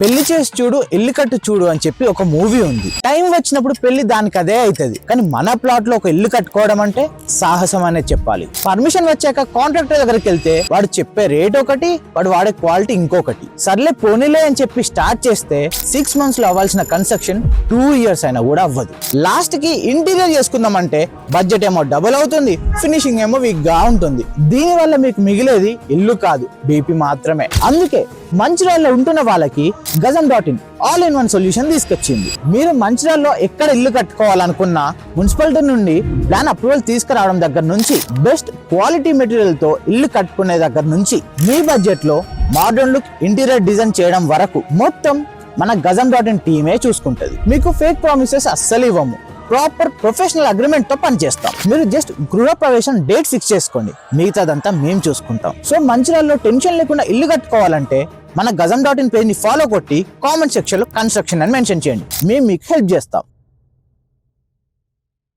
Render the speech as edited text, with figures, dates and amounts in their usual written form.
పెళ్లి చేసి చూడు ఇల్లు కట్టు చూడు అని చెప్పి ఒక మూవీ ఉంది. టైం వచ్చినప్పుడు పెళ్లి దానికి అదే అవుతుంది. కానీ మన ప్లాట్ లో ఒక ఇల్లు కట్టుకోవడం అంటే సాహసం అనే చెప్పాలి. పర్మిషన్ వచ్చాక కాంట్రాక్టర్ దగ్గరికి వెళ్తే వాడు చెప్పే రేట్ ఒకటి, వాడు వాడే క్వాలిటీ ఇంకొకటి. సర్లే పోనీలే అని చెప్పి స్టార్ట్ చేస్తే 6 months లో అవ్వాల్సిన కన్స్ట్రక్షన్ 2 years అయినా కూడా అవ్వదు. లాస్ట్ కి ఇంటీరియర్ చేసుకుందామంటే బడ్జెట్ ఏమో డబుల్ అవుతుంది, ఫినిషింగ్ ఏమో వీక్ గా ఉంటుంది. దీని వల్ల మీకు మిగిలేది ఇల్లు కాదు, బీపీ మాత్రమే. అందుకే మంచిర్యాలలో ఉంటున్న వాళ్ళకి Gazam.in all-in-one సొల్యూషన్ తీసుకొచ్చింది. మీరు మంచిర్యాలలో ఎక్కడ ఇల్లు కట్టుకోవాలనుకున్నా మున్సిపాలిటీ నుండి ప్లాన్ అప్రూవల్ తీసుకురావడం దగ్గర నుంచి, బెస్ట్ క్వాలిటీ మెటీరియల్ తో ఇల్లు కట్టుకునే దగ్గర నుంచి, మీ బడ్జెట్ లో మోడర్న్ లుక్ ఇంటీరియర్ డిజైన్ చేయడం వరకు మొత్తం మన Gazam.in టీమే చూసుకుంటది. మీకు ఫేక్ ప్రామిసెస్ అస్సలు ఇవ్వము. ప్రాపర్ ప్రొఫెషనల్ అగ్రిమెంట్ తో పనిచేస్తాం. మీరు జస్ట్ గృహ ప్రవేశం డేట్ ఫిక్స్ చేసుకోండి, మిగతాదంతా మేము చూసుకుంటాం. సో మంచిర్యాలలో టెన్షన్ లేకుండా ఇల్లు కట్టుకోవాలంటే మన Gazam.in పేజ్ ని ఫాలో కొట్టి కామెంట్ సెక్షన్ లో కన్స్ట్రక్షన్ అని మెన్షన్ చేయండి. మేము మీకు హెల్ప్ చేస్తాం.